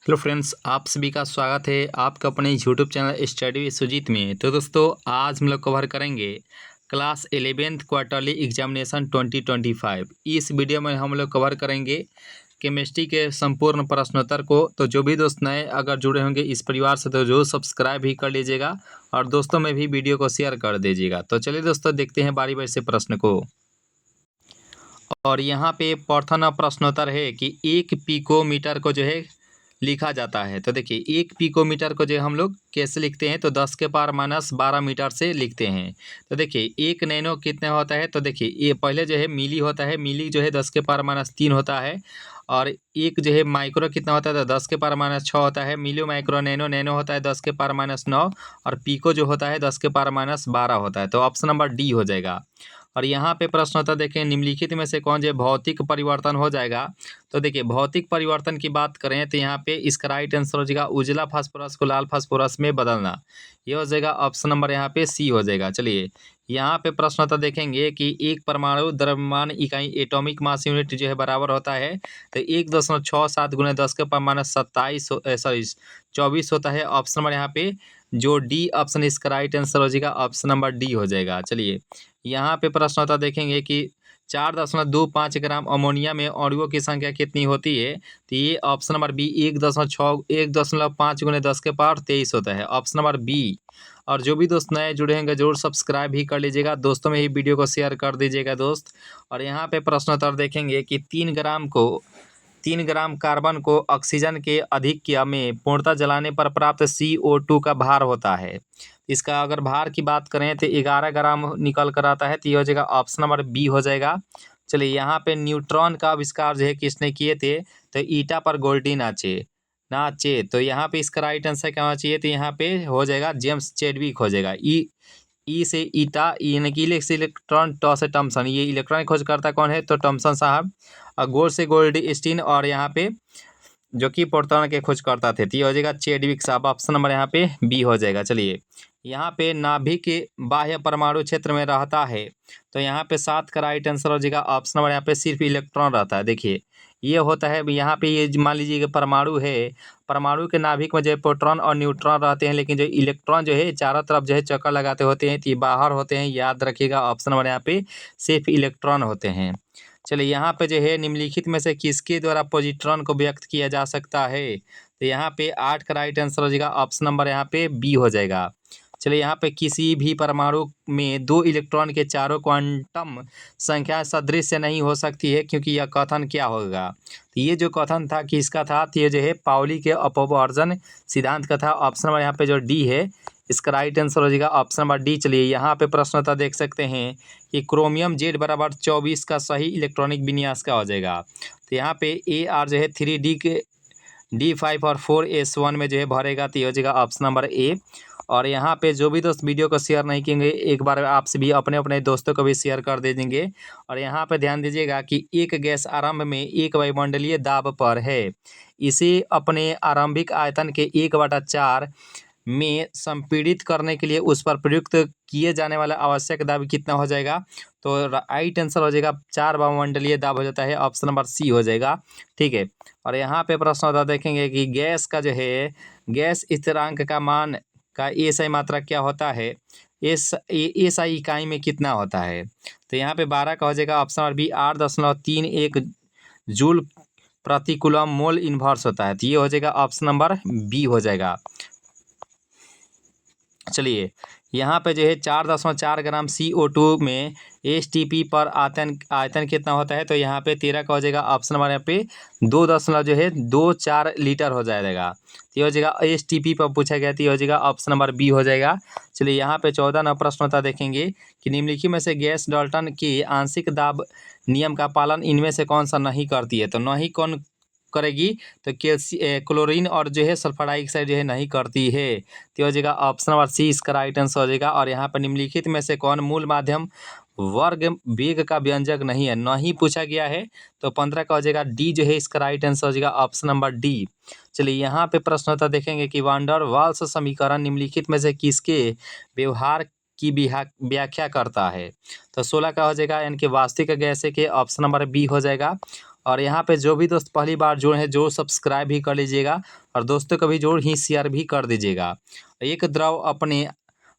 Hello friends, आप सभी का स्वागत है आपका अपने YouTube channel study with Sujeet में। तो दोस्तों, आज हम लोग कवर करेंगे क्लास 11th क्वार्टरली एग्जामिनेशन 2025। इस वीडियो में हम लोग कवर करेंगे केमिस्ट्री के संपूर्ण प्रश्नोत्तर को। तो जो भी दोस्त नए अगर जुड़े होंगे इस परिवार से तो जो सब्सक्राइब भी कर लीजिएगा और दोस्तों में भी वीडियो को शेयर कर दीजिएगा। तो चलिए दोस्तों, देखते हैं बारी बारी से प्रश्न को। और यहाँ पे प्रथम प्रश्नोत्तर है कि 1 पिकोमीटर को जो है लिखा जाता है। तो देखिए, 1 पिकोमीटर को जो हम लोग कैसे लिखते हैं, तो 10 के पावर -12 मीटर से लिखते हैं। तो देखिए, 1 नैनो कितने होता है, तो देखिए ये पहले जो है मिली होता है। मिली जो है 10 के पावर -3 होता है। और एक जो है माइक्रो कितना होता है, तो 10 के पावर -6 होता है। मिलियो माइक्रो नैनो नैनो होता है 10 के पावर -9। और पिको जो होता है 10 के पावर -12 होता है। तो ऑप्शन नंबर डी हो जाएगा। और यहाँ पे प्रश्न होता है, देखें निम्नलिखित में से कौन जो भौतिक परिवर्तन हो जाएगा। तो देखिए, भौतिक परिवर्तन की बात करें तो यहाँ पे इसका राइट आंसर हो जाएगा उजला फास्फोरस को लाल फास्फोरस में बदलना। ये हो जाएगा ऑप्शन नंबर यहाँ पे सी हो जाएगा। चलिए, यहाँ पे प्रश्न होता देखेंगे कि एक परमाणु द्रव्यमान इकाई एटॉमिक मास यूनिट जो है बराबर होता है, तो 1.67 गुणे 10 के पावर -27 24 होता है। ऑप्शन नंबर यहाँ पे जो डी ऑप्शन इसका राइट आंसर हो जाएगा, ऑप्शन नंबर डी हो जाएगा। चलिए, यहाँ पे प्रश्न होता देखेंगे कि 4.25 ग्राम अमोनिया में अणुओं की संख्या कितनी होती है, तो ये ऑप्शन नंबर बी 1.5 गुणे 10 के पावर 23 होता है। Option number B. और जो भी दोस्त नए जुड़े होंगे जरूर सब्सक्राइब भी कर लीजिएगा, दोस्तों में ही वीडियो को शेयर कर दीजिएगा दोस्त। और यहाँ पे प्रश्नोत्तर देखेंगे कि 3 ग्राम कार्बन को ऑक्सीजन के अधिक्य में पूर्णतः जलाने पर प्राप्त CO2 का भार होता है। इसका अगर भार की बात करें तो 11 ग्राम निकल कर आता है। तो ये हो जाएगा ऑप्शन नंबर बी हो जाएगा। चलिए, यहाँ पे न्यूट्रॉन का आविष्कार जो है किसने किए थे, तो ईटा पर गोल्डी नाचे। तो यहाँ पे इसका राइट आंसर क्या होना चाहिए, तो यहाँ पे हो जाएगा जेम्स चैडविक हो जाएगा। ई से ईटा, यानी कि इलेक्ट्रॉन, टॉ से टॉमसन। ये इलेक्ट्रॉन खोजकर्ता कौन है, तो टॉमसन साहब। और गोल्ड से गोल्डस्टीन, और यहाँ पे जो कि प्रोटॉन के खोजकर्ता थे। तो ये हो जाएगा चैडविक साहब। ऑप्शन नंबर यहाँ पे बी हो जाएगा। चलिए, यहाँ पे नाभिक के बाह्य परमाणु क्षेत्र में रहता है, तो यहाँ पे 7 का राइट आंसर हो जाएगा। ऑप्शन नंबर यहाँ पे सिर्फ इलेक्ट्रॉन रहता है। देखिए, ये होता है यहाँ पे, ये मान लीजिए कि परमाणु है, परमाणु के नाभिक में जो है प्रोटॉन और न्यूट्रॉन रहते हैं, लेकिन जो इलेक्ट्रॉन जो है चारों तरफ जो है चक्कर लगाते होते हैं, तो ये बाहर होते हैं। याद रखिएगा, ऑप्शन नंबर यहाँ पे सिर्फ इलेक्ट्रॉन होते हैं। चलिए, यहाँ पे जो है निम्नलिखित में से किसके द्वारा पॉजिट्रॉन को व्यक्त किया जा सकता है, तो यहाँ पे 8 का राइट आंसर हो जाएगा। ऑप्शन नंबर यहाँ पे बी हो जाएगा। चलिए, यहाँ पे किसी भी परमाणु में 2 इलेक्ट्रॉन के चारों क्वांटम संख्या सदृश नहीं हो सकती है, क्योंकि यह कथन क्या होगा। तो ये जो कथन था किसका था, तो ये जो है पाउली के अपवर्जन सिद्धांत का था। ऑप्शन नंबर यहाँ पे जो डी है इसका राइट आंसर हो जाएगा, ऑप्शन नंबर डी। चलिए, यहाँ पे प्रश्न था देख सकते हैं कि क्रोमियम Z बराबर 24 का सही इलेक्ट्रॉनिक विन्यास का हो जाएगा। तो यहाँ पे AR जो है 3D के D5 और 4S1 में जो है भरेगा, तो ये हो जाएगा ऑप्शन नंबर ए। और यहाँ पे जो भी दोस्त वीडियो को शेयर नहीं किएंगे, एक बार आपसे भी अपने अपने दोस्तों को भी शेयर कर दे देंगे। और यहाँ पे ध्यान दीजिएगा कि एक गैस आरंभ में एक वायुमंडलीय दाब पर है, इसे अपने आरंभिक आयतन के 1/4 में संपीड़ित करने के लिए उस पर प्रयुक्त किए जाने वाला आवश्यक दाब कितना हो जाएगा, तो राइट आंसर हो जाएगा 4 वायुमंडलीय दाब हो जाता है। ऑप्शन नंबर सी हो जाएगा। ठीक है। और यहाँ पे प्रश्न होता देखेंगे कि गैस का जो है गैस स्थिरांक का मान का एसआई मात्रा क्या होता है, एसआई इकाई में कितना होता है, तो यहाँ पे 12 का हो जाएगा। ऑप्शन नंबर बी 8.31 जूल प्रति कूलम मोल इन्वर्स होता है। तो ये हो जाएगा ऑप्शन नंबर बी हो जाएगा। चलिए, यहाँ पे जो है 4.4 ग्राम CO2 में STP पर आयतन कितना होता है, तो यहाँ पे 13 का हो जाएगा। ऑप्शन नंबर यहाँ पे 2.24 लीटर हो जाएगा। तो ये हो जाएगा STP पर पूछा गया, तो ये हो जाएगा ऑप्शन नंबर बी हो जाएगा। चलिए, यहाँ पे 14 नंबर प्रश्न होता देखेंगे कि निम्नलिखित में से गैस डाल्टन की आंशिक दाब नियम का पालन इनमें से कौन सा नहीं करती है, तो नहीं कौन करेगी, तो क्लोरीन और जो है सल्फर डाइऑक्साइड जो है नहीं करती है। तो हो जाएगा ऑप्शन नंबर सी इसका राइट आंसर हो जाएगा। और यहाँ पर निम्नलिखित में से कौन मूल माध्यम वर्ग वेग का व्यंजक नहीं है, नहीं पूछा गया है, तो 15 का हो जाएगा। डी जो है इसका राइट आंसर हो जाएगा, ऑप्शन नंबर डी। चलिए, यहाँ पे प्रश्न होता देखेंगे कि वान डर वाल्स समीकरण निम्नलिखित में से किसके व्यवहार की व्याख्या करता है, तो 16 का हो जाएगा, यानी कि वास्तविक गैस के ऑप्शन नंबर बी हो जाएगा। और यहाँ पे जो भी दोस्त पहली बार जुड़े हैं जरूर सब्सक्राइब भी कर लीजिएगा और दोस्तों को भी जरूर ही शेयर भी कर दीजिएगा। एक द्रव अपने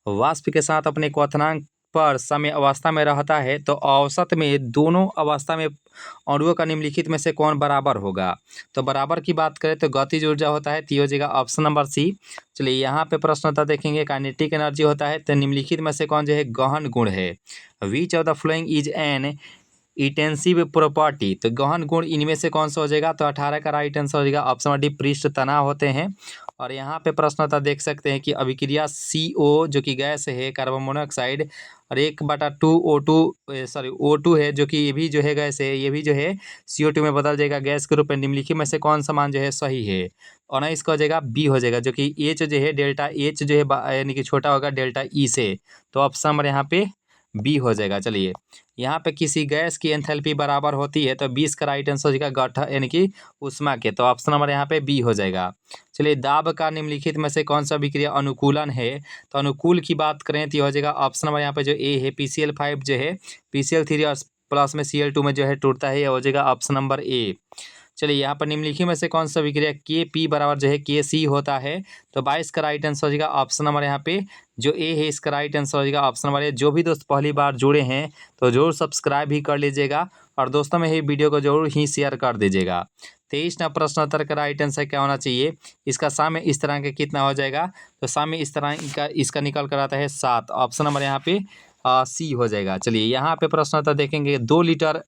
वाष्प के साथ अपने क्वथनांक पर समय अवस्था में रहता है तो औसत में दोनों अवस्था में अणुओं का निम्नलिखित में से कौन बराबर होगा। तो बराबर की बात करें तो गतिज ऊर्जा होता है, तो ये हो जाएगा ऑप्शन नंबर सी। चलिए यहाँ पे प्रश्न होता देखेंगे काइनेटिक एनर्जी होता है, तो निम्नलिखित में से कौन जो है गहन गुण है। विच of the following is an intensive property, तो गहन गुण इनमें से कौन सा हो जाएगा। तो 18 का राइट आंसर हो जाएगा ऑप्शन डी पृष्ठ तनाव होते हैं। और यहाँ पे प्रश्न होता देख सकते हैं कि अभिक्रिया CO जो कि गैस है कार्बन मोनोऑक्साइड और 1/2 O2 है जो कि ये भी जो है गैस है, ये भी जो है CO2 में बदल जाएगा गैस के रूप में। निम्नलिखित में से कौन सा मान जो है सही है। 19 का हो जाएगा बी हो जाएगा जो कि H जो है डेल्टा H जो है यानी कि छोटा होगा डेल्टा E से, तो ऑप्शन नंबर यहाँ पे बी हो जाएगा। चलिए यहाँ पे किसी गैस की एंथैल्पी बराबर होती है तो 20 का राइट आंसर हो जाएगा गठन यानी कि उष्मा के, तो ऑप्शन नंबर यहाँ पे बी हो जाएगा। चलिए दाब का निम्नलिखित में से कौन सा अभिक्रिया अनुकूलन है। तो अनुकूल की बात करें तो हो जाएगा ऑप्शन नंबर यहाँ पे जो ए है PCl5 जो है PCl3 और प्लस में Cl2 में जो है टूटता है, यह हो जाएगा ऑप्शन नंबर ए। चलिए यहाँ पर निम्नलिखित में से कौन सा विक्रिया Kp बराबर जो है Kc होता है। तो 22 का राइट आंसर हो जाएगा ऑप्शन नंबर यहाँ पे जो ए है इसका राइट आंसर हो जाएगा ऑप्शन नंबर ए। जो भी दोस्त पहली बार जुड़े हैं तो जरूर सब्सक्राइब भी कर लीजिएगा और दोस्तों में ही वीडियो को जरूर ही शेयर कर दीजिएगा। 23 ना प्रश्नोत्तर का राइट आंसर क्या होना चाहिए। इसका साम्य इस तरह का कितना हो जाएगा। तो साम्य इस तरह का इसका निकल कर आता है 7, ऑप्शन नंबर यहाँ पे सी हो जाएगा। चलिए यहाँ पे प्रश्नोत्तर देखेंगे 2 लीटर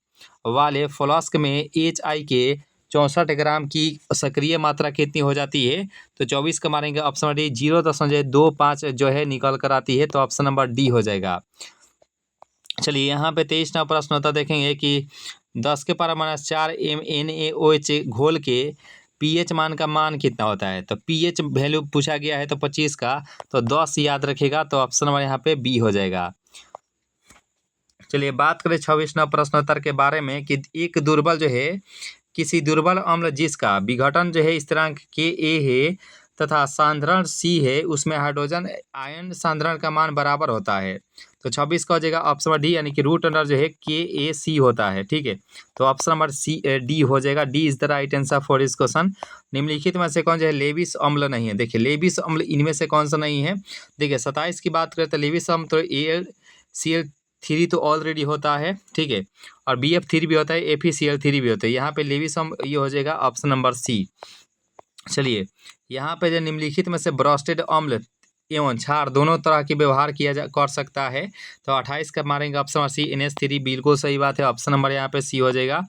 वाले फ्लास्क में HI के 64 ग्राम की सक्रिय मात्रा कितनी हो जाती है। तो 24 का मारेंगे ऑप्शन नंबर डी 0.25 जो है निकल कर आती है, तो ऑप्शन नंबर डी हो जाएगा। चलिए यहाँ पे 23 ना प्रश्न होता देखेंगे कि 10 के पावर -4 MnAOH घोल के pH मान का मान कितना होता है। तो pH वैल्यू पूछा गया है तो 25 का, तो 10 याद रखेगा, तो ऑप्शन नंबर यहाँ पे बी हो जाएगा। चलिए बात करें 26वां प्रश्नोत्तर के बारे में कि एक दुर्बल जो है किसी दुर्बल अम्ल जिसका विघटन जो है स्थिरांक Ka है तथा सांद्रण C है उसमें हाइड्रोजन आयन सांद्रण का मान बराबर होता है। तो 26 का हो जाएगा ऑप्शन नंबर डी यानी कि रूट अंडर जो है KaC होता है। ठीक है, तो ऑप्शन नंबर डी हो जाएगा। D is the right answer for this question. निम्नलिखित में से कौन जो है लेविस अम्ल नहीं है। देखिए लेविस अम्ल इनमें से कौन सा नहीं है। देखिए 27 की बात करें तो लेविस अम्ल तो AlCl3 तो ऑलरेडी होता है। ठीक है, और BF3 भी होता है, FeCl3 भी होता है। यहाँ पे लेविस अम्ल ये हो जाएगा ऑप्शन नंबर सी। चलिए यहाँ पे जो निम्नलिखित में से ब्रोस्टेड अम्ल एवं क्षार दोनों तरह की व्यवहार कर सकता है। तो 28 का मारेंगे ऑप्शन नंबर सी NH3 बिल्कुल सही बात है, ऑप्शन नंबर यहाँ पे सी हो जाएगा।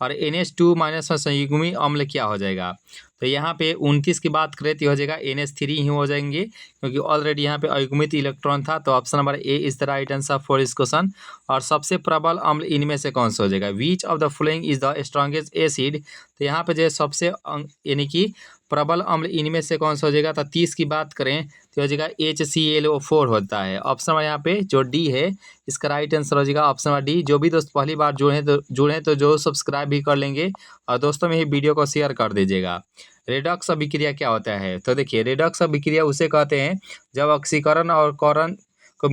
और NH2- में संयुग्मी अम्ल क्या हो जाएगा। तो यहाँ पे 29 की बात करें तो हो जाएगा NH3 ही हो जाएंगे क्योंकि ऑलरेडी यहाँ पे अयुग्मित इलेक्ट्रॉन था। तो option number A is the right answer for this question. और सबसे प्रबल अम्ल इनमें से कौन सा हो जाएगा। विच of the following is the strongest acid. तो यहाँ पे जो है सबसे यानी कि प्रबल अम्ल इनमें से कौन सा हो जाएगा। तो 30 की बात करें तो हो जाएगा HClO4 होता है। ऑप्शन नंबर यहाँ पे जो डी है इसका राइट आंसर हो जाएगा ऑप्शन नंबर डी। जो भी दोस्त पहली बार जुड़े तो जो सब्सक्राइब भी कर लेंगे और दोस्तों में ही वीडियो को शेयर कर दीजिएगा। रेडॉक्स अभिक्रिया क्या होता है। तो देखिए रेडॉक्स अभिक्रिया उसे कहते हैं जब ऑक्सीकरण और करण को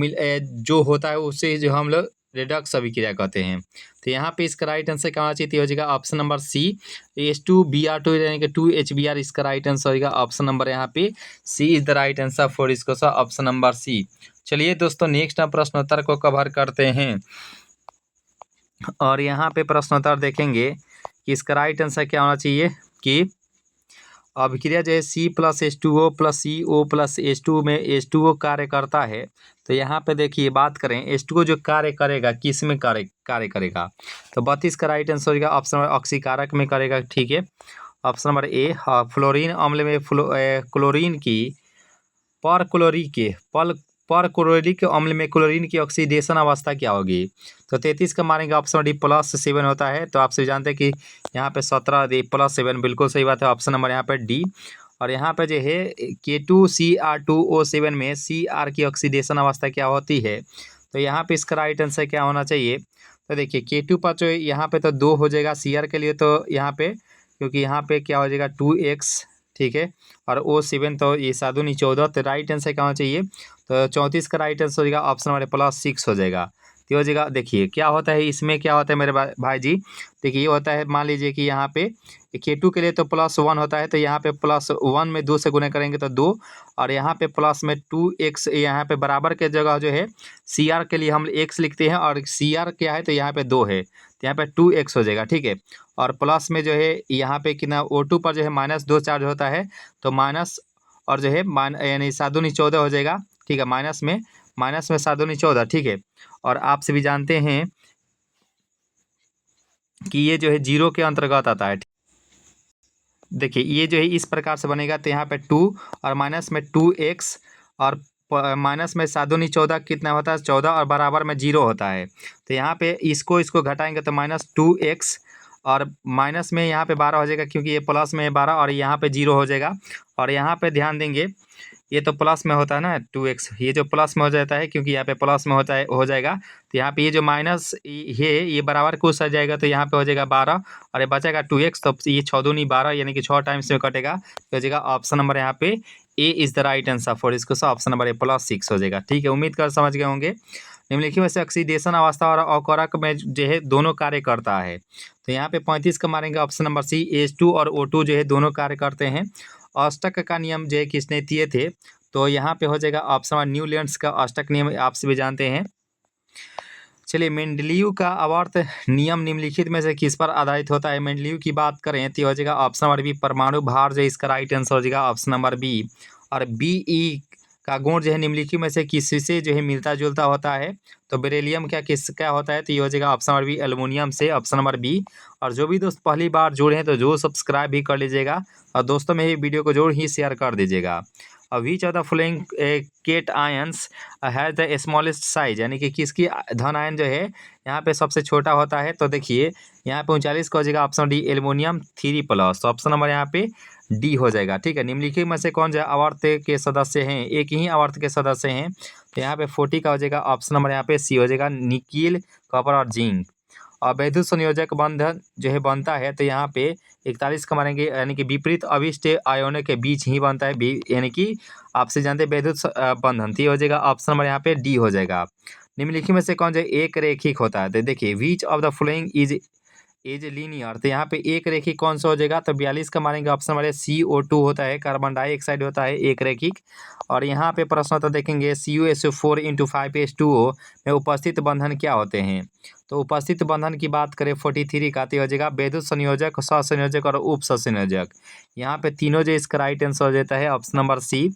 जो होता है उससे जो हम लोग रेडॉक्स अभिक्रिया कहते हैं। तो यहाँ पे इसका राइट आंसर क्या होना चाहिए हो जाएगा ऑप्शन नंबर सी H2Br2 यानी कि 2HBr इसका राइट आंसर होगा ऑप्शन नंबर यहाँ पे C is the right answer for इसको ऑप्शन नंबर सी। चलिए दोस्तों नेक्स्ट प्रश्नोत्तर को कवर करते हैं और यहाँ पे प्रश्नोत्तर देखेंगे कि इसका राइट आंसर क्या होना चाहिए कि अभिक्रिया जो है C+H2O + CO + H2O में H2O कार्य करता है। तो यहाँ पे देखिए बात करें H2O जो कार्य करेगा किस में कार्य करेगा। तो 32 का राइट आंसर होगा ऑप्शन नंबर ऑक्सीकारक में करेगा। ठीक है, ऑप्शन नंबर ए। फ्लोरीन अम्ल में क्लोरीन की परक्लोरिक अम्ल में क्लोरीन की ऑक्सीडेशन अवस्था क्या होगी। तो 33 का मारेंगे ऑप्शन डी +7 होता है। तो आप सभी जानते हैं कि यहाँ पे 17 +7 बिल्कुल सही बात है, ऑप्शन नंबर यहाँ पे डी। और यहाँ पे जो है K2Cr2O7 में Cr की ऑक्सीडेशन अवस्था क्या होती है। तो यहाँ पे इसका राइट आंसर क्या होना चाहिए। तो देखिए K2 पर जो यहाँ पे तो 2 हो जाएगा Cr के लिए, तो यहाँ पे क्योंकि यहाँ पे क्या हो जाएगा 2x। ठीक है, और O7 तो ये 7 14, तो राइट आंसर क्या होना चाहिए। तो 34 का राइट आंसर हो जाएगा ऑप्शन नंबर +6 हो जाएगा। तो हो जाएगा, देखिए क्या होता है इसमें, क्या होता है मेरे भाई जी, देखिए ये होता है, मान लीजिए कि यहाँ पे K2 के लिए तो +1 होता है, तो यहाँ पे +1 में 2 से गुना करेंगे तो 2, और यहाँ पे प्लस में 2x, यहाँ पे बराबर के जगह जो है CR के लिए हम x लिखते हैं, और CR क्या है तो यहाँ पे 2 है, तो यहाँ पे 2x हो जाएगा, ठीक है। और प्लस में जो है यहाँ पे कितना O2 पर जो है -2 चार्ज होता है, तो माइनस, और जो है यानी 7 दूनी 14 हो जाएगा, ठीक है। माइनस में 7 दूनी 14, ठीक है। और आप सभी जानते हैं कि ये जो है 0 के अंतर्गत आता है। देखिए ये जो है इस प्रकार से बनेगा, तो यहाँ पे 2 और माइनस में 2x, और माइनस में 7 दूनी 14 कितना होता है 14, और बराबर में 0 होता है। तो यहाँ पे इसको घटाएंगे तो -2x, और माइनस में यहाँ पे 12 हो जाएगा, क्योंकि ये प्लस में है 12, और यहाँ पे 0 हो जाएगा। और यहाँ पे ध्यान देंगे, ये तो प्लस में होता है ना 2x, ये जो प्लस में हो जाता है, क्योंकि यहाँ पे प्लस में होता है, हो जाएगा। तो यहाँ पे ये जो माइनस ये बराबर कुछ आ जाएगा, तो यहाँ पे हो जाएगा 12, और ये बचेगा 2x, तो ये 6 दूनी 12, यानी कि 6 टाइम्स में कटेगा, तो हो जाएगा ऑप्शन नंबर यहाँ पे A is the right answer for इसको, ऑप्शन नंबर ए +6 हो जाएगा, ठीक है। उम्मीद कर समझ गए होंगे। निम्नलिखित में से ऑक्सीडेशन अवस्था और अवकरक में जो है दोनों कार्य करता है, तो यहाँ पे 35 का मारेंगे ऑप्शन नंबर सी, H2 और O2 जो है दोनों कार्य करते हैं। अष्टक का नियम जो है किसने दिए थे, तो यहाँ पे हो जाएगा ऑप्शन नंबर न्यूलैंड्स का अष्टक नियम, आप सभी जानते हैं। चलिए, मेंडलीव का आवर्त नियम निम्नलिखित में से किस पर आधारित होता है। मेंडलीव की बात करें तो हो जाएगा ऑप्शन नंबर बी, परमाणु भार जो इसका राइट आंसर हो जाएगा ऑप्शन नंबर बी। और BE का गुण जो है निम्नलिखित में से किसी से जो है मिलता जुलता होता है, तो बेरिलियम क्या होता है, तो ये हो जाएगा ऑप्शन नंबर बी, एल्युमिनियम से, ऑप्शन नंबर बी। और जो भी दोस्त पहली बार जुड़े हैं तो जो सब्सक्राइब भी कर लीजिएगा, और दोस्तों में ही वीडियो को जरूर ही शेयर कर दीजिएगा। Which of the following cations has the smallest size, यानी कि किसकी धन आयन जो है यहाँ पे सबसे छोटा होता है, तो देखिए यहाँ पे 39 का हो जाएगा option D, aluminium 3+, option number यहाँ पे डी हो जाएगा, ठीक है। निम्नलिखित में से कौन जो आवर्त के सदस्य हैं, एक ही आवर्त के सदस्य हैं, तो यहाँ पे 40 का हो जाएगा ऑप्शन नंबर यहाँ पे सी हो जाएगा, निकिल, कॉपर और जिंक। और वैद्युत संयोजक बंधन जो है बनता है, तो यहाँ पे 41 का मारेंगे, यानी कि विपरीत अविष्ट आयोनों के बीच ही बनता है, यानी कि आपसे जानते हैं वैद्युत बंधन, तो ये हो जाएगा ऑप्शन नंबर यहाँ पे डी हो जाएगा। निम्नलिखित में से कौन जो एक रेखिक होता है, तो देखिए विच of the following is linear, तो यहाँ पे एक रेखिक कौन सा हो जाएगा, तो 42 का मारेंगे ऑप्शन नंबर CO2 होता है, कार्बन डाइऑक्साइड होता है एक रेखिक। और यहाँ पे प्रश्न तो देखेंगे CuSO4 × 5H2O में उपस्थित बंधन क्या होते हैं, तो उपस्थित बंधन की बात करें 43 का, तो हो जाएगा वैद्युत संयोजक, सहसंयोजक और उप सहसंयोजक। यहाँ पे तीनों जो इसका राइट आंसर हो जाता है ऑप्शन नंबर सी।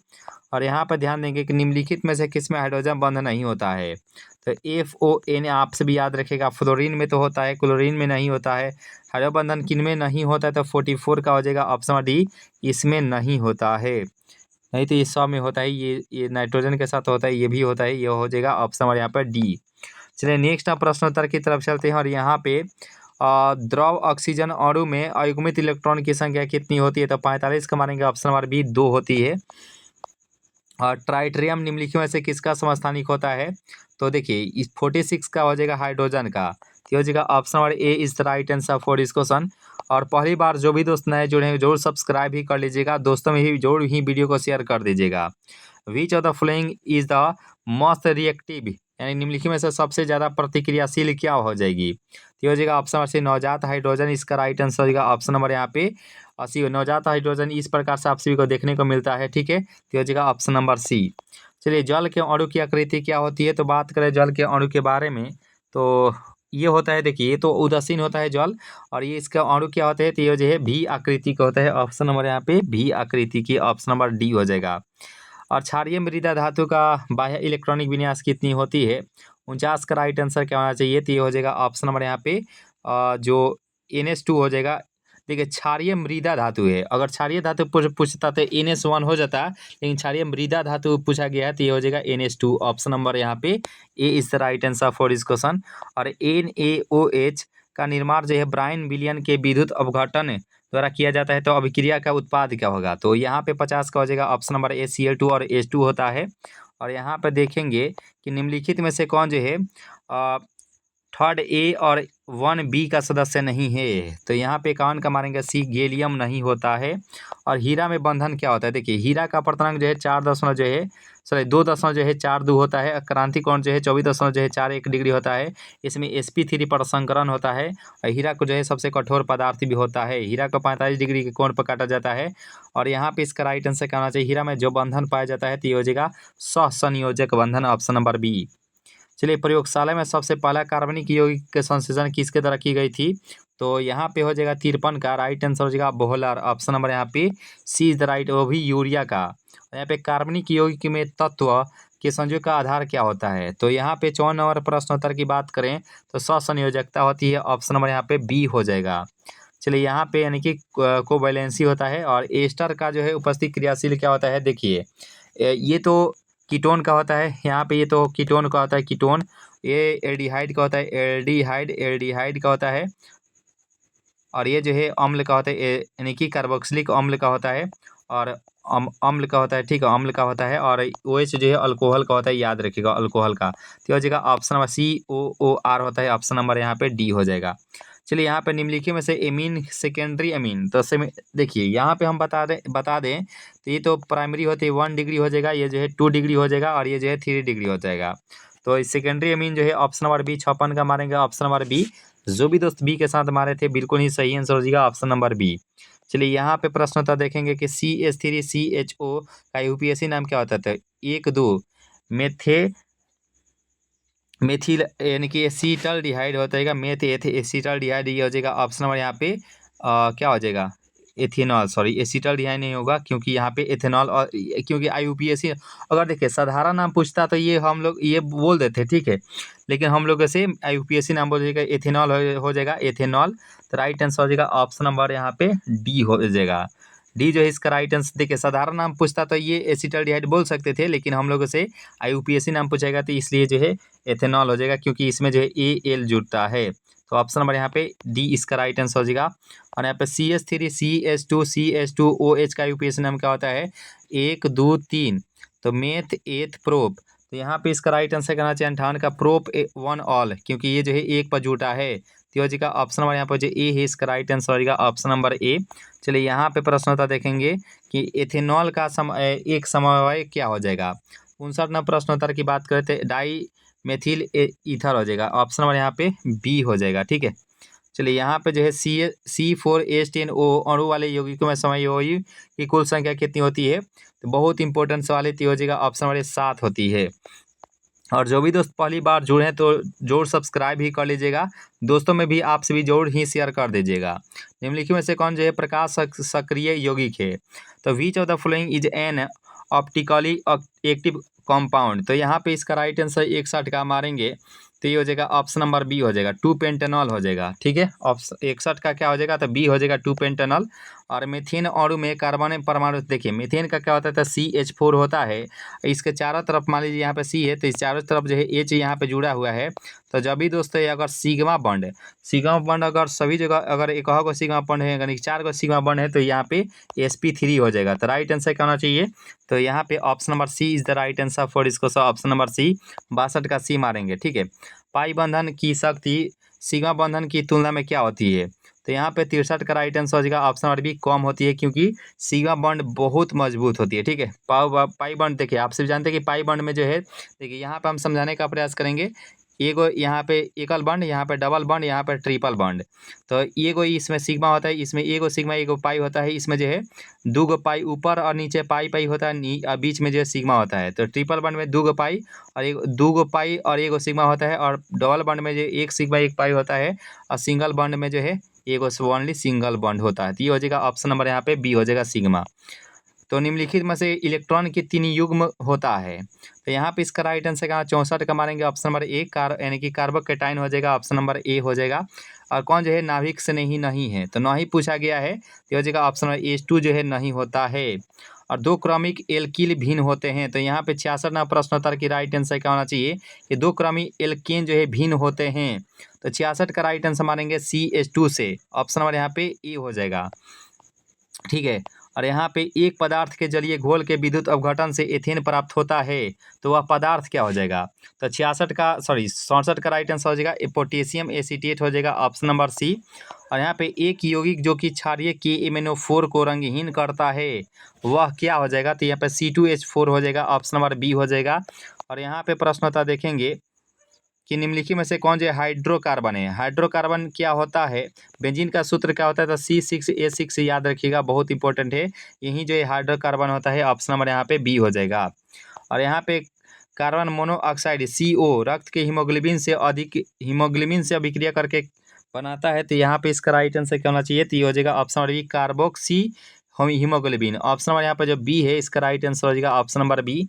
और यहाँ पर ध्यान देंगे कि निम्नलिखित में से किसमें हाइड्रोजन बंध नहीं होता है, तो FON आपसे भी याद रखेगा, फ्लोरीन में तो होता है, क्लोरीन में नहीं होता है। हाइड्रोजन बंधन किन में नहीं होता है, तो 44 का हो जाएगा ऑप्शन नंबर डी, इसमें नहीं होता है। नहीं तो ये 100 में होता है, ये नाइट्रोजन के साथ होता है, ये भी होता है, ये हो जाएगा ऑप्शन नंबर यहाँ पर डी। चलिए नेक्स्ट आप प्रश्नोत्तर की तरफ चलते हैं। और यहाँ पे द्रव ऑक्सीजन अणु में अयुग्मित इलेक्ट्रॉन की संख्या कितनी होती है, तो 45 का मारेंगे ऑप्शन नंबर बी, 2 होती है। और ट्राइटेरियम निम्नलिखित में से किसका समस्थानिक होता है, तो देखिए इस 46 का हो जाएगा हाइड्रोजन का, तो हो जाएगा option number A is the right answer for this question. और पहली बार जो भी दोस्त नए जुड़े हैं जरूर सब्सक्राइब भी कर लीजिएगा, दोस्तों में ही जरूर ही वीडियो को शेयर कर दीजिएगा। Which of the following is the most reactive, यानी निम्नलिखित में से सबसे ज़्यादा प्रतिक्रियाशील क्या हो जाएगी, तो हो जाएगा ऑप्शन नंबर सी, नवजात हाइड्रोजन, इसका राइट आंसर हो जाएगा ऑप्शन नंबर यहाँ पे सी। नवजात हाइड्रोजन इस प्रकार से आप सभी को देखने को मिलता है, ठीक है, तो हो जाएगा ऑप्शन नंबर सी। चलिए जल के अणु की आकृति क्या होती है, तो बात करें जल के अणु के बारे में, तो ये होता है, देखिए ये तो उदासीन होता है जल, और ये इसका अणु क्या होता है, तो ये जो है V आकृति का होता है, ऑप्शन नंबर यहाँ पे V आकृति की, ऑप्शन नंबर डी हो जाएगा। और क्षारीय मृदा धातु का बाह्य इलेक्ट्रॉनिक विन्यास कितनी होती है, 49 का राइट आंसर क्या होना चाहिए, तो ये हो जाएगा ऑप्शन नंबर यहाँ पे जो NH2 हो जाएगा। देखिए क्षारीय मृदा धातु है, अगर क्षारीय धातु पूछता तो NH1 हो जाता, लेकिन क्षारीय मृदा धातु पूछा गया है, तो ये हो जाएगा NH2, ऑप्शन नंबर यहाँ पे A is the right answer for this question. और NaOH का निर्माण जो है ब्रायन विलियन के विद्युत अपघटन द्वारा किया जाता है, तो अभिक्रिया का उत्पाद क्या होगा, तो यहाँ पे 50 का हो जाएगा ऑप्शन नंबर ए, Cl2 और H2 होता है। और यहाँ पे देखेंगे कि निम्नलिखित में से कौन जो है थर्ड ए और 1B का सदस्य नहीं है। तो यहाँ पे कौन का मारेंगे? सी, गैलियम नहीं होता है। और हीरा में बंधन क्या होता है? देखिए हीरा का अपर्तनांक जो है 2.42 होता है। क्रांति कोण जो है 24.41 डिग्री होता है। इसमें sp3 पर संकरण होता है। और हीरा को जो है सबसे कठोर पदार्थ भी होता है। हीरा को 45 डिग्री के कोण पर काटा जाता है। और यहाँ पे इसका राइट आंसर क्या होना चाहिए? हीरा में जो बंधन पाया जाता है तो ये हो जाएगा सहसंयोजक बंधन, ऑप्शन नंबर बी। चलिए, प्रयोगशाला में सबसे पहला कार्बनिक यौगिक के संश्लेषण किसके द्वारा की गई थी? तो यहाँ पे हो जाएगा 53 का राइट आंसर हो जाएगा बोहलर, ऑप्शन नंबर यहाँ पे सी इज द राइट, वो भी यूरिया का। यहाँ पे कार्बनिक यौगिक में तत्व के संयोग का आधार क्या होता है? तो यहाँ पे 54 नंबर प्रश्नोत्तर की बात करें तो सहसंयोजकता होती है, ऑप्शन नंबर यहाँ पे बी हो जाएगा। चलिए, यहाँ पे यानी कि कोवैलेंसी होता है। और एस्टर का जो है उपस्थित क्रियाशील क्या होता है? देखिए ये तो कीटोन का होता है, यहाँ पे ये तो कीटोन का होता है, कीटोन। ये एल्डिहाइड का होता है, एल्डिहाइड का होता है। और ये जो है अम्ल का होता है, यानी कि कार्बोक्सिलिक अम्ल का होता है। और अम्ल का होता है, ठीक है, अम्ल का होता है। और OH जो है अल्कोहल का होता है, याद रखिएगा अल्कोहल का। तो हो जाएगा ऑप्शन नंबर COOR होता है, ऑप्शन नंबर यहाँ पे डी हो जाएगा। चलिए, यहाँ पे निम्नलिखित में से एमीन, सेकेंडरी एमीन, तो देखिए यहाँ पे हम बता दें तो ये तो प्राइमरी होती है 1 डिग्री हो जाएगा, ये जो है 2 डिग्री हो जाएगा, और ये जो है 3 डिग्री हो जाएगा। तो सेकेंडरी एमीन जो है ऑप्शन नंबर बी, 56 का मारेंगे, ऑप्शन नंबर बी। जो भी दोस्त बी के साथ मारे थे बिल्कुल ही सही आंसर हो जाएगा, ऑप्शन नंबर बी। चलिए, यहाँ पे प्रश्न होता देखेंगे कि CH3CHO का यूपीएससी नाम क्या होता है? 1,2 मेथिल यानी कि एसीटल्डिहाइड हो जाएगा, एसीटल्डिहाइड, ये हो जाएगा ऑप्शन नंबर यहाँ पे क्या हो जाएगा? एथेनॉल, सॉरी एसीटल्डिहाइड नहीं होगा, क्योंकि यहाँ पे एथेनॉल। और क्योंकि IUPAC अगर देखिए साधारण नाम पूछता तो ये हम लोग ये बोल देते, ठीक है, लेकिन हम लोग ऐसे IUPAC नाम बोल जाएगा, एथेनॉल हो जाएगा, एथेनॉल। तो राइट आंसर हो जाएगा ऑप्शन नंबर यहाँ पे डी हो जाएगा। डी जो है इसका राइट आंसर। देखिए साधारण नाम पूछता तो ये एसीटल्डिहाइड बोल सकते थे, लेकिन हम लोग से IUPAC नाम पूछेगा तो इसलिए जो है एथेनॉल हो जाएगा, क्योंकि इसमें जो है AL जुड़ता है। तो ऑप्शन नंबर यहाँ पे डी इसका राइट आंसर हो जाएगा। और यहाँ पे CH3 CH2 का यूपीएससी नाम क्या होता है? 1 2 3, तो मेथ एथ प्रोप। तो यहाँ पे इसका राइट आंसर करना चाहिए 58 का प्रोप 1 ऑल, क्योंकि ये जो है एक पर जुटा है। तो हो जाएगा ऑप्शन नंबर यहाँ पर जो ए है इसका राइट आंसर हो जाएगा ऑप्शन नंबर ए। चलिए, यहाँ पे प्रश्न होता देखेंगे कि एथेनॉल का एक समवाय क्या हो जाएगा? 59 नंबर प्रश्नोत्तर की बात करें तो डाई मेथिल ईथर हो जाएगा, ऑप्शन नंबर यहाँ पे बी हो जाएगा, ठीक है। चलिए, यहाँ पे जो है C4H10O अणु वाले यौगिकों में समयोगी की कुल संख्या कितनी होती है? तो बहुत इंपॉर्टेंट सवाल है, हो जाएगा ऑप्शन नंबर 7 होती है। और जो भी दोस्त पहली बार जुड़े हैं तो जरूर सब्सक्राइब ही कर लीजिएगा, दोस्तों में भी आपसे भी जरूर ही शेयर कर दीजिएगा। निम्नलिखित में से कौन जो है प्रकाश सक्रिय यौगिक है? तो विच of the following is an optically active compound? तो यहाँ पे इसका राइट आंसर 61 का मारेंगे तो ये हो जाएगा ऑप्शन नंबर बी हो जाएगा, 2-पेंटेनॉल हो जाएगा, ठीक है। ऑप्शन 61 का क्या हो जाएगा? तो बी हो जाएगा 2-पेंटेनॉल। और मीथेन अणु में कार्बन परमाणु, देखिए मीथेन का क्या होता है? तो CH4 होता है। इसके चारों तरफ मान लीजिए यहाँ पे C है, तो इस चारों तरफ जो है H यहाँ पे जुड़ा हुआ है। तो जब भी दोस्तों ये अगर सिग्मा बॉन्ड अगर सभी जगह अगर एक को सिग्मा बॉन्ड है, यानी 4 सिग्मा बॉन्ड है, तो यहाँ पे sp3 हो जाएगा। तो राइट आंसर क्या होना चाहिए? तो यहाँ पे option number C is the right answer for इसको, ऑप्शन नंबर सी, 62 का सी मारेंगे, ठीक है। पाई बंधन की शक्ति सिग्मा बंधन की तुलना में क्या होती है? तो यहाँ पे 63 का राइट आंसर हो जाएगा ऑप्शन नंबर बी, कम होती है, क्योंकि सिग्मा बॉन्ड बहुत मजबूत होती है, ठीक है। पाई बॉन्ड देखिए आप सभी जानते हैं कि पाई बॉन्ड में जो है, देखिए यहाँ पे हम समझाने का प्रयास करेंगे। एगो यहाँ पे एकल बॉन्ड, यहाँ पे डबल बॉन्ड, यहाँ पे ट्रिपल बॉन्ड। तो एगो इसमें सिग्मा होता है, इसमें एगो सिग्मा एगो पाई होता है, इसमें जो है 2 पाई ऊपर और नीचे पाई होता है, और बीच में जो है सिग्मा होता है। तो ट्रिपल बॉन्ड में 2 पाई और 2 पाई और एगो सिग्मा होता है। और डबल बॉन्ड में जो 1 सिग्मा 1 पाई होता है। और सिंगल बॉन्ड में जो है एगो ओनली सिंगल बॉन्ड होता है। तो ये हो जाएगा ऑप्शन नंबर यहाँ पे बी हो जाएगा, सिग्मा। तो निम्नलिखित में से इलेक्ट्रॉन की 3 युग्म होता है? तो यहाँ पे इसका राइट आंसर कहाँ 64 का मारेंगे, ऑप्शन नंबर ए, यानी कि कार्बोकेटाइन हो जाएगा, ऑप्शन नंबर ए हो जाएगा। और कौन जो है नाभिक से नहीं है? तो नहीं पूछा गया है, तो हो जाएगा ऑप्शन नंबर H2 जो है नहीं होता है। और 2 क्रमिक एल्किल भिन्न होते हैं? तो यहाँ पे 66 ना प्रश्नोत्तर की राइट आंसर क्या होना चाहिए कि 2 क्रमिक एल्केन जो है भिन्न होते हैं। तो 66 का राइट आंसर मारेंगे CH2 से, ऑप्शन नंबर यहाँ पे ए हो जाएगा, ठीक है। और यहाँ पे एक पदार्थ के जलीय घोल के विद्युत अपघटन से एथेन प्राप्त होता है, तो वह पदार्थ क्या हो जाएगा? तो 67 का राइट आंसर हो जाएगा पोटेशियम एसीटेट हो जाएगा, ऑप्शन नंबर सी। और यहाँ पे एक यौगिक जो कि क्षारीय KMnO4 को रंगहीन करता है, वह क्या हो जाएगा? तो यहाँ पे C2H4 हो जाएगा, ऑप्शन नंबर बी हो जाएगा। और यहाँ पे प्रश्न होता देखेंगे कि निम्नलिखित में से कौन जो हाइड्रोकार्बन है? हाइड्रोकार्बन क्या होता है? बेंजीन का सूत्र क्या होता है? तो C6H6 याद रखिएगा, बहुत इंपॉर्टेंट है। यही जो हाइड्रोकार्बन होता है, ऑप्शन नंबर यहाँ पे बी हो जाएगा। और यहाँ पे कार्बन मोनोऑक्साइड CO रक्त के हीमोग्लोबिन से अभिक्रिया करके बनाता है, तो यहाँ पे इसका राइट आंसर क्या होना चाहिए? तो ये हो जाएगा option number B, carboxy haemoglobin. Option number यहाँ पे जो बी है, इसका राइट आंसर हो जाएगा option number B.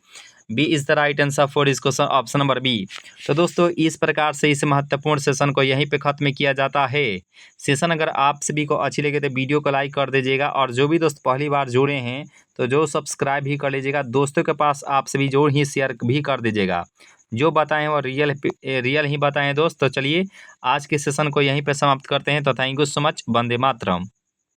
B is the right answer for इस क्वेश्चन, ऑप्शन नंबर बी। तो दोस्तों इस प्रकार से इस महत्वपूर्ण सेशन को यहीं पे खत्म किया जाता है। सेशन अगर आप सभी को अच्छी लगे तो वीडियो को लाइक कर दीजिएगा, और जो भी दोस्त पहली बार जुड़े हैं तो जो सब्सक्राइब भी कर लीजिएगा, दोस्तों के पास आप सभी जो ही शेयर भी कर दीजिएगा। जो बताएं वो रियल ही बताएं दोस्त। तो चलिए आज के सेशन को यहीं पे समाप्त करते हैं। तो thank you so much. Vande Mataram.